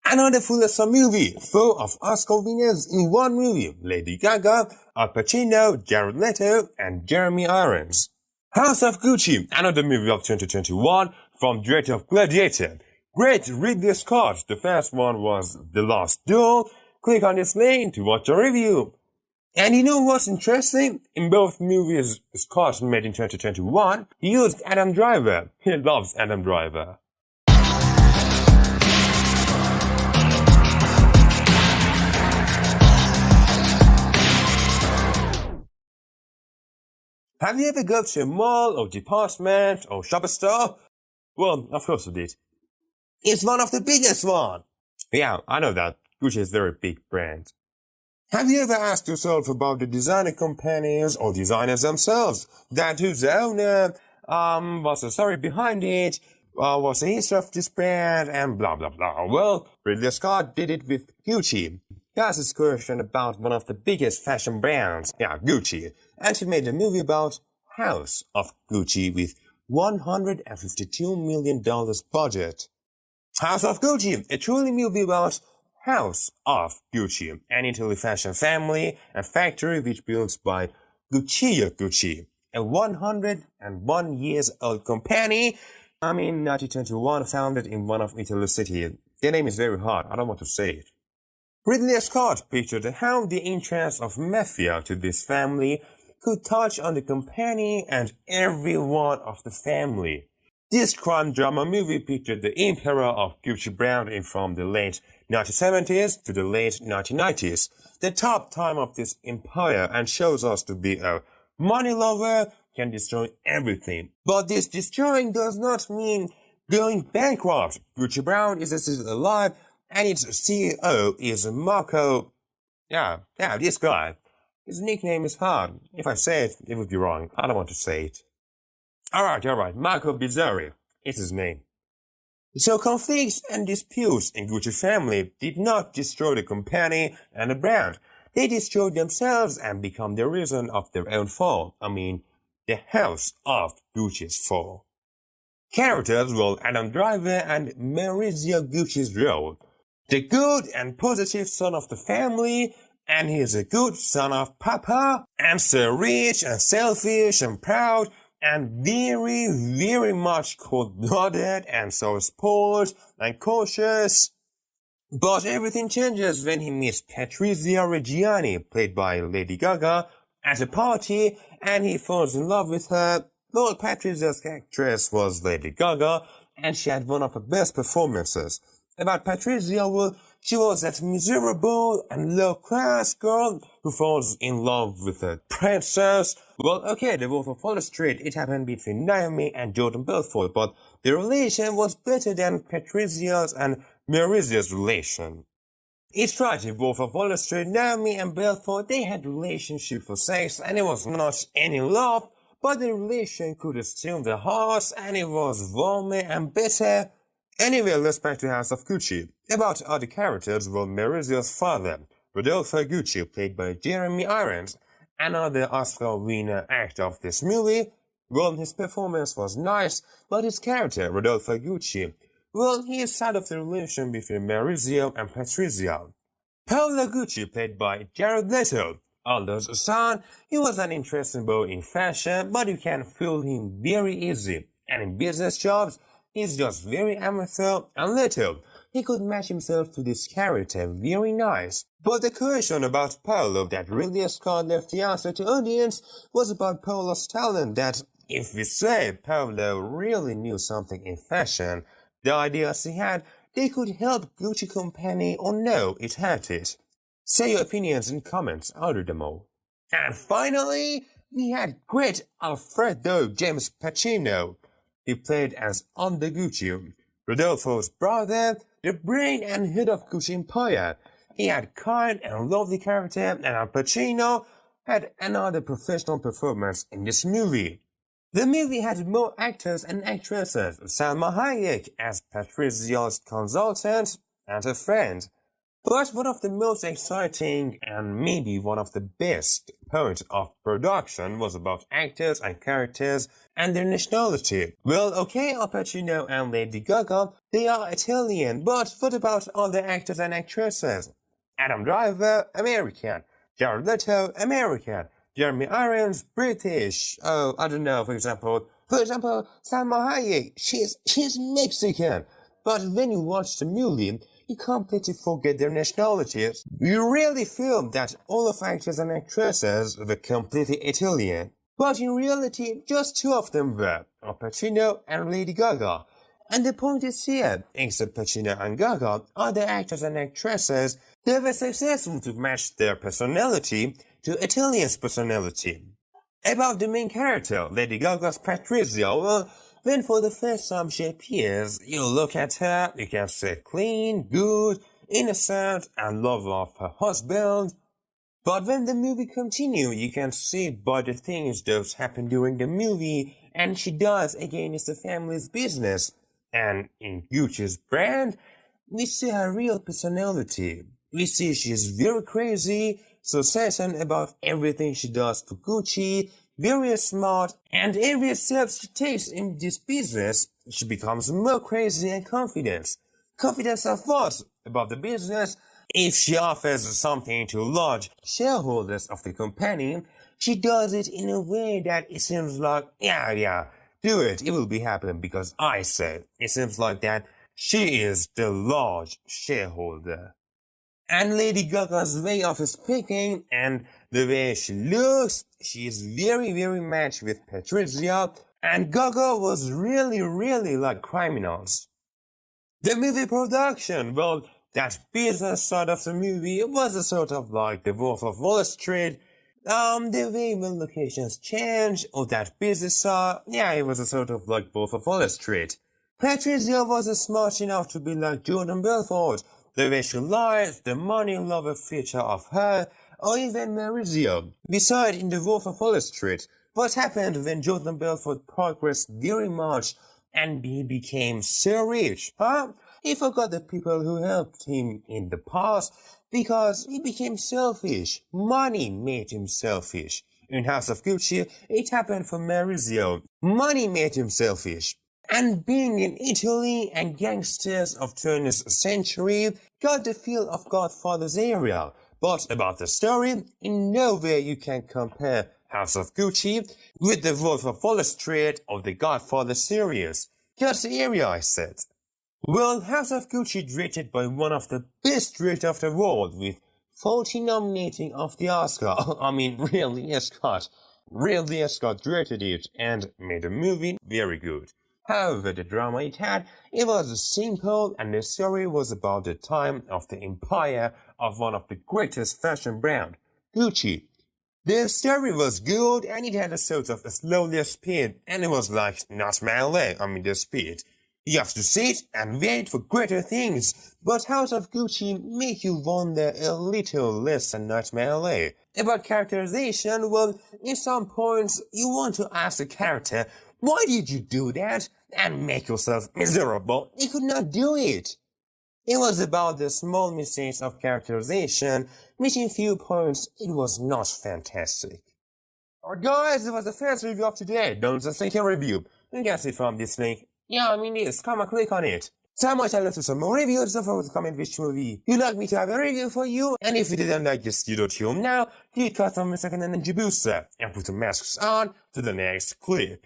Another full-awesome movie, full of Oscar winners in one movie, Lady Gaga, Al Pacino, Jared Leto, and Jeremy Irons. House of Gucci, another movie of 2021 from director of Gladiator. Great Ridley Scott, the first one was The Last Duel. Click on this link to watch a review. And you know what's interesting? In both movies Scott made in 2021, he used Adam Driver. He loves Adam Driver. Have you ever gone to a mall or department or shop store? Well, of course you did. It's one of the biggest one. Yeah, I know that. Gucci is a very big brand. Have you ever asked yourself about the designer companies or designers themselves? That who's the owner, what's the story behind it, what's the history of this brand, and blah blah blah. Well, Ridley Scott did it with Gucci. He asked this question about one of the biggest fashion brands, Gucci, and he made a movie about House of Gucci with $152 million budget. House of Gucci, a truly movie about House of Gucci, an Italy fashion family and factory which built by Gucci, a 101 years old company. 1921, founded in one of Italy's cities. Their name is very hard, I don't want to say it. Ridley Scott pictured how the entrance of mafia to this family could touch on the company and everyone of the family. This crime drama movie pictured the emperor of Gucci brand from the late 1970s to the late 1990s, the top time of this empire, and shows us to be a money lover can destroy everything. But this destroying does not mean going bankrupt. Gucci brand is still alive, and its CEO is Marco. This guy. His nickname is hard. If I say it, it would be wrong. I don't want to say it. Alright, Marco Bizzarri. It's his name. So conflicts and disputes in Gucci family did not destroy the company and the brand. They destroyed themselves and become the reason of their own fall. The House of Gucci's fall. Characters were Adam Driver and Maurizio Gucci's role. The good and positive son of the family, and he is a good son of Papa, and so rich and selfish and proud, and very, very much cold-blooded, and so spoiled and cautious. But everything changes when he meets Patrizia Reggiani, played by Lady Gaga, at a party, and he falls in love with her. Well, Patrizia's actress was Lady Gaga, and she had one of her best performances. About Patrizia, well, she was that miserable and low-class girl who falls in love with a princess. Well, okay, the Wolf of Wall Street, it happened between Naomi and Jordan Belfort, but the relation was better than Patrizia's and Maurizio's relation. It's right, in Wolf of Wall Street, Naomi and Belfort, they had relationship for sex, and it was not any love, but the relation could steal the hearts, and it was warmer and better. Anyway, let's back to House of Gucci. About other characters were Maurizio's father, Rodolfo Gucci, played by Jeremy Irons, another Oscar winner actor of this movie. Well, his performance was nice, but his character, Rodolfo Gucci, well, he is side of the relation between Maurizio and Patrizia. Paolo Gucci, played by Jared Leto, Aldo's son, he was an interesting boy in fashion, but you can fool him very easy, and in business jobs, he's just very amateur and Leto. He could match himself to this character very nice. But the question about Paolo that Ridley Scott left the answer to audience was about Paolo's talent, that if we say Paolo really knew something in fashion, the ideas he had, they could help Gucci company or no, it hurt it. Say your opinions in comments, I'll read them all. And finally, we had great Alfredo James Pacino. He played as Under Gucci, Rodolfo's brother, the brain and head of Gucci Empire. He had kind and lovely character, and Al Pacino had another professional performance in this movie. The movie had more actors and actresses, Salma Hayek as Patrizia's consultant and a friend, But one of the most exciting and maybe one of the best points of production was about actors and characters and their nationality. Well, okay, Al Pacino and Lady Gaga, they are Italian, but what about all the actors and actresses? Adam Driver, American. Jared Leto, American. Jeremy Irons, British. Oh, I don't know, for example, Salma Hayek, she's Mexican. But when you watch the movie, you completely forget their nationalities. You really feel that all of actors and actresses were completely Italian. But in reality, just two of them were, Al Pacino and Lady Gaga. And the point is here, except Pacino and Gaga, other actors and actresses, they were successful to match their personality to Italian's personality. About the main character, Lady Gaga's Patricia, well, when for the first time she appears, you look at her, you can say clean, good, innocent, and lover of her husband. But when the movie continues, you can see by the things that happen during the movie, and she does against the family's business. And in Gucci's brand, we see her real personality. We see she's very crazy, so certain about everything she does for Gucci, very smart, and every step she takes in this business, she becomes more crazy and confident. Confidence of what? About the business? If she offers something to large shareholders of the company, she does it in a way that it seems like, yeah, do it, it will be happening because I said. It seems like that she is the large shareholder. And Lady Gaga's way of speaking and the way she looks, she is very matched with Patricia, and Gaga was really like criminals. The movie production, well, that business side of the movie was a sort of like the Wolf of Wall Street. The way when locations change, or that business side, yeah, it was a sort of like Wolf of Wall Street. Patricia was smart enough to be like Jordan Belfort. The way she lies, the money lover feature of her, or even Maurizio. Besides, in the Wolf of Wall Street, what happened when Jordan Belfort progressed very much and he became so rich, huh? He forgot the people who helped him in the past because he became selfish. Money made him selfish. In House of Gucci, it happened for Maurizio. Money made him selfish. And being in Italy and gangsters of 20th century got the feel of Godfather's area. But about the story, in no way you can compare House of Gucci with the Wolf of Wall Street or the Godfather series. Just the area, I said. Well, House of Gucci directed by one of the best directors of the world with 40 nominating of the Oscar. I mean, Ridley Scott. Ridley Scott directed it and made the movie very good. However, the drama it had, it was simple and the story was about the time of the empire of one of the greatest fashion brand, Gucci. The story was good and it had a sort of a slowly speed and it was like Nightmare Alley, the speed. You have to sit and wait for greater things, but House of Gucci make you wonder a little less than Nightmare Alley. About characterization, well, in some points you want to ask the character, why did you do that? And make yourself miserable. You could not do it. It was about the small mistakes of characterization, which in few points it was not fantastic. Alright guys, it was the first review of today. Don't just take a review. You can see it from this link. Yeah, yes, come and click on it. So much I love to some more reviews, don't forget to comment which movie you'd like me to have a review for you, and if you didn't like this video till now, hit cut on my second energy booster, and put the masks on to the next clip.